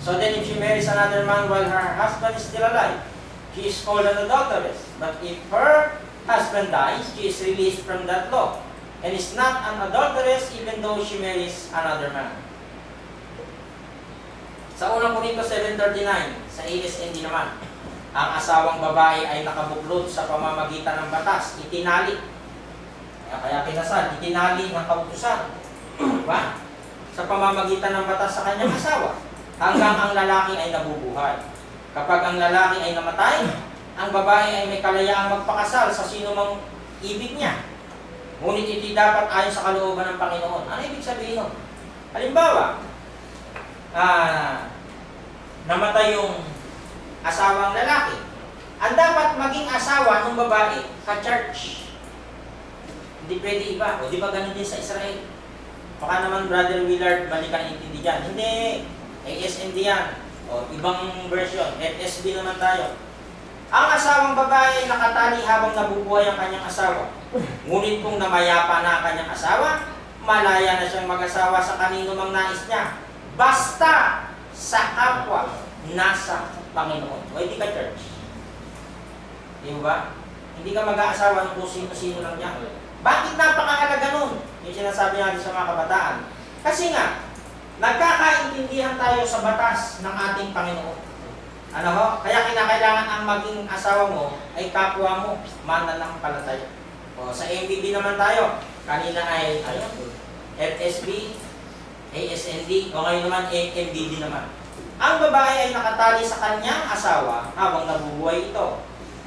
So then if she marries another man while her husband is still alive, she is called an adulteress. But if her husband dies, she is released from that law and is not an adulteress even though she marries another man. Sa unang Korinto 7:39, sa ASND naman, ang asawang babae ay nakabuklod sa pamamagitan ng batas, itinali. Kaya kinasal, itinali ng kautusan. Diba? Sa pamamagitan ng batas sa kanyang asawa, hanggang ang lalaki ay nabubuhay. Kapag ang lalaki ay namatay, ang babae ay may kalayaang magpakasal sa sino mang ibig niya. Ngunit iti dapat ayon sa kalooban ng Panginoon. Ano ibig sabihin nun? Halimbawa, namatay yung asawang lalaki. Ang dapat maging asawa ng babae, ka-church. Hindi pwede iba. O di ba ganun din sa Israel? Baka naman Brother Willard, balikan intindi dyan. Hindi. ASND yan. O ibang version. FSB naman tayo. Ang asawang babae ay nakatali habang nabubuhay ang kanyang asawa. Ngunit kung namayapa na ang kanyang asawa, malaya na siyang mag-asawa sa kanino mang nais niya. Basta sa kapwa nasa Panginoon. O hindi ka church. Di ba? Hindi ka mag-aasawa ng kung sino-sino lang niya. Bakit napakahalaga nun? Yung sinasabi natin sa mga kabataan. Kasi nga, nagkakaintindihan tayo sa batas ng ating Panginoon. Ano ho? Kaya kinakailangan ang maging asawa mo ay kapwa mo, mananampalataya. O sa MBB naman tayo. Kanina ay FSB, ASND, o ngayon naman MBB naman. Ang babae ay nakatali sa kanyang asawa habang nabubuhay ito.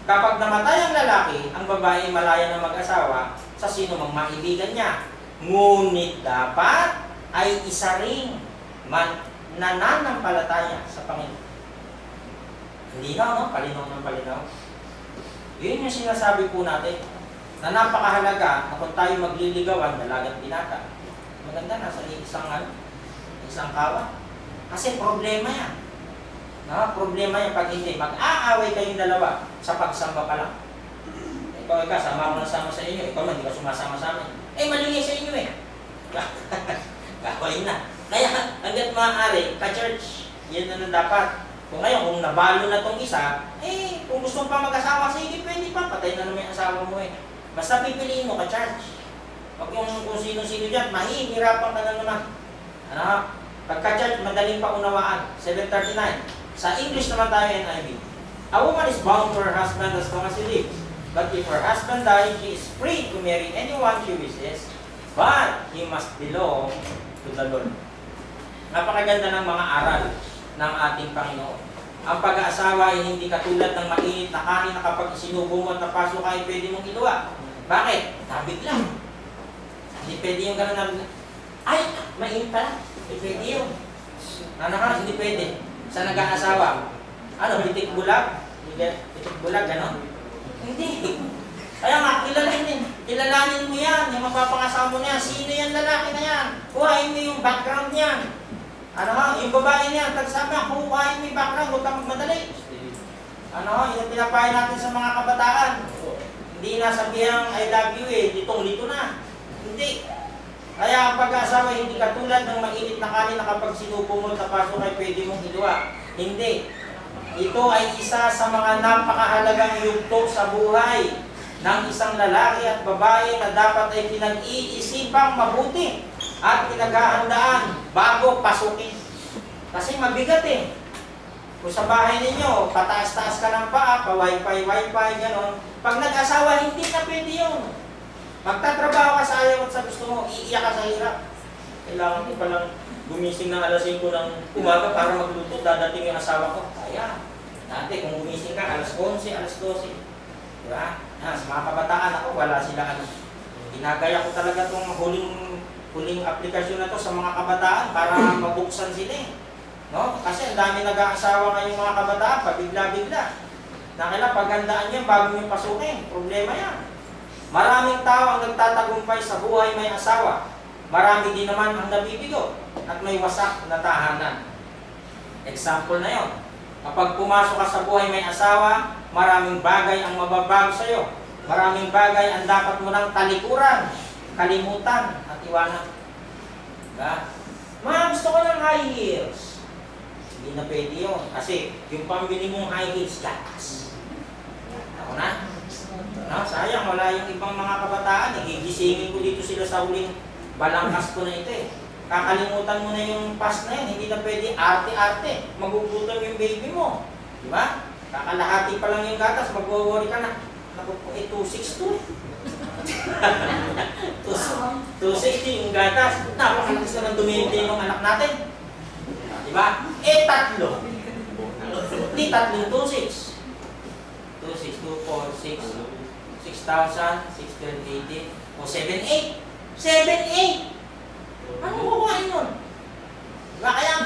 Kapag namatay ang lalaki, ang babae ay malaya na mag-asawa sa sino mang maibigan niya. Ngunit dapat ay isa ring nananampalataya sa Panginoon. Hindi na, no? Palinaw ng palinaw. Yun yung sinasabi po natin na napakahalaga na kung tayo magliligawan, dalagang binata. Maganda na sa isang kawa. Kasi problema yan. No? Problema yan pag hindi. Mag-aaway kayong dalawa sa pagsamba pa lang. Ikaw, sama mo na sama sa inyo. Ikaw man, hindi ka sumasama sa amin. Malingi sa inyo eh. Gawin na. Kaya, hanggat maaari, ka-church, yan na dapat. Kung ngayon, kung nabalo na tong isa, kung gusto pa mag-asawa, sige, pwede pa. Patay na naman yung asawa mo eh. Basta pipiliin mo ka-church. Pag yung kung sino-sino dyan, mahihirapan ka na naman. Ano? Pagka-church, madaling paunawaan. 7:39. Sa English naman tayo, NIV. A woman is bound to her husband as long as he lives. But if her husband dies, she is free to marry anyone she wishes, but he must belong to the Lord. Napakaganda ng mga aral ng ating Panginoon. Ang pag-aasawa ay hindi katulad ng mainit na kanin na kapag isinubo mo at napasok ka ay pwede mong iluwa. Bakit? Tabig lang. Hindi pwede yung gano'n na, ay, mainit pala. Hindi pwede yun. Ano ka? Hindi pwede. Sa nag-aasawa, ano, bitik bulag? Bitik bulag, gano'n? Hindi. Kaya nga, kilalanin mo yan, yung mapapangasawa mo niyan. Sino yan lalaki na yan? Kuhain mo yung background niyan. Ano ha? Yung babae niyan, tagsama, kuhain mo yung background, huwag kang magmadali. Ano ha? Yung pinapahin natin sa mga kabataan. Hindi na sabihang I love you eh, litong-lito na. Hindi. Kaya ang pag-aasawa, hindi katulad ng mainit na kanin na kapag sinupo mo, tapasok ay pwede mong iluwa. Hindi. Ito ay isa sa mga napakahalagang yugto sa buhay ng isang lalaki at babae na dapat ay pinag-iisipang mabuti at pinaghahandaan bago pasukin. Kasi mabigat eh. Kung sa bahay ninyo, pataas-taas ka ng paa, pa-wifi, gano'n. Pag nag-asawa, hindi na pwede yun. Magtatrabaho ka sa ayaw at sa gusto mo, iiyak ka sa hirap. Kailangan ko palang gumising ng alas 5 ng umaga para magluto, dadating yung asawa ko. Kaya, dati kung gumising ka, alas 11, alas 12. Diba? Sa mga kabataan ako, wala sila ginagaya ko talaga itong huling aplikasyon na to sa mga kabataan para mabuksan sila eh. No? Kasi ang dami nag-aasawa ngayong mga kabataan, pabigla-bigla. Na kailangan paghandaan yan bago yung pasukin. Problema yan. Maraming tao ang nagtatagumpay sa buhay may asawa. Marami din naman ang nabibigo at may wasak na tahanan. Example na yon. Kapag pumasok ka sa buhay may asawa, maraming bagay ang mababago sa iyo. Maraming bagay ang dapat mo nang talikuran, kalimutan at iwanan. Diba? Ma, gusto ko ng high heels. Hindi na pwede yun. Kasi yung pambili mong high heels, gatas. Ako na. No, sayang, wala yung ibang mga kabataan. Gigisingin ko dito sila sa huling balangkas ko na ito eh. Kakalimutan mo na yung pass na yun. Hindi na pwede arte-arte. Magugutom yung baby mo. Diba? Kakalahati pa lang yung gatas, mag-worry ka na. Naku po, 262 260 yung gatas. Napakalakas na ng dumindi ng anak natin. Diba? Tatlo. Di tatlong 26. 26, 2, 4, 6, 6,000, 6,080, o 7,800. 7,800! Ano kukuhain nun? Diba? Kaya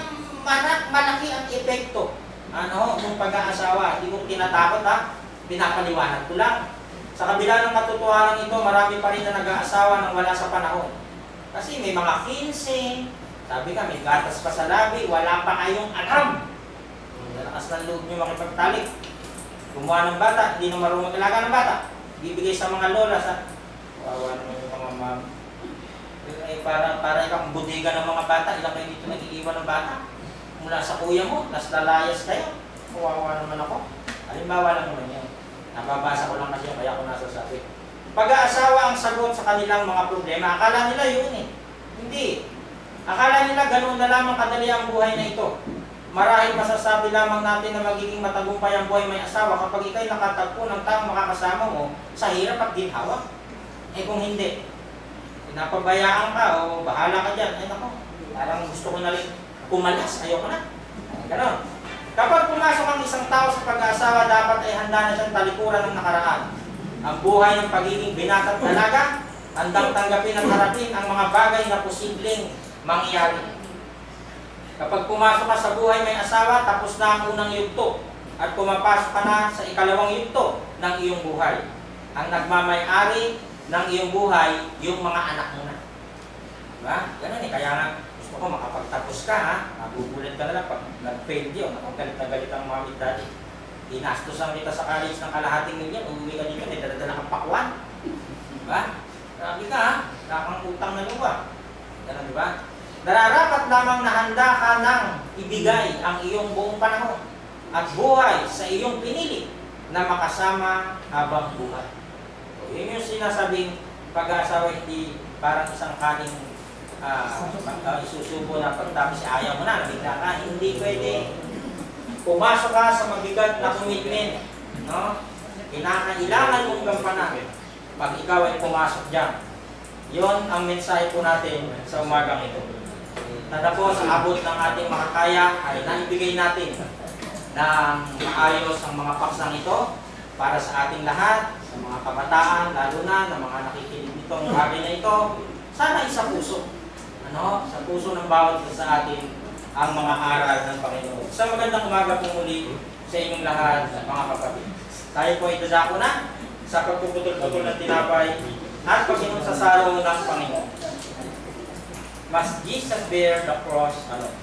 malaki ang epekto ng pag-aasawa. Hindi ko tinatakot ha. Pinapaliwanag ko lang. Sa kabila ng katotohanan ito, marami pa rin na nag-aasawa nang wala sa panahon. Kasi may mga 15, sabi ka, may gatas pa sa labi, wala pa kayong alam. Lakas ng loob nyo makipagtalik. Gumawa ng bata, hindi na marunong talaga ng bata. Bibigay sa mga lola, sa wawa naman yung mga ma'am. Para ikang budiga ng mga bata, ilang kayo dito nag-iiwan ng bata. Mula sa kuya mo, nas lalayas kayo. Kawawa naman ako. Halimbawa lang naman yan. Nababasa ko lang kasi kaya ako nasasabi. Pag-aasawa ang sagot sa kanilang mga problema. Akala nila yun eh. Hindi. Akala nila ganoon na lamang kadali ang buhay na ito. Marahil masasabi lamang natin na magiging matagumpay ang buhay may asawa kapag ikay nakatagpo ng taong makakasama mo sa hirap at ginhawa. Eh kung hindi, pinapabayaan ka o bahala ka dyan. Ay nako, parang gusto ko na rin pumalas. Ayoko na. Ganon. Kapag pumasok ang isang tao sa pag-aasawa, dapat ay handa na siyang talikuran ng nakaraan. Ang buhay ng pagiging binata't dalaga, handang tanggapin at harapin ang mga bagay na posibleng mangyari. Kapag pumasok ka sa buhay may asawa, tapos na ang unang yugto at pumapasok ka na sa ikalawang yugto ng iyong buhay. Ang nagmamay-ari ng iyong buhay, yung mga anak mo na. Diba? Ganun eh. Kaya nga, gusto ko makapagtapos ka ha. Magugulat ka na lang pag nag-fail yun. Galit na galit ang mami at daddy. Inastosan kita sa college ng kalahating milyon. Uuwi ka dito, may daladala kang pakwan. Diba? Grabe ka ha. Wala kang utang na luwa. Ganun diba? Nararapat lamang na handa ka nang ibigay ang iyong buong panahon at buhay sa iyong pinili na makasama habang buhay. So, yun yung sinasabing pag-aasawa hindi parang isang kaning isusubo na pagtapos ayaw mo na, nabigla ka. Hindi pwede. Pumasok ka sa mabigat na commitment. No? Kinakailangan mong gampanan pag ikaw ay pumasok dyan. Yon ang mensahe po natin sa umagang ito. Tadako sa abot ng ating makakaya ay naibigay natin ng maayos ang mga paksang ito para sa ating lahat, sa mga kabataan, lalo na ng mga nakikinig nitong bagay na ito. Sana isa puso. Sa puso ng bawat isa sa atin ang mga aral ng Panginoon. Sa magandang umaga po muli sa inyong lahat, mga kapatid. Tayo po ay dadako na sa pagpuputol-putol ng tinapay at pagsinunsasalo ng Panginoon. Must Jesus bear the cross alone.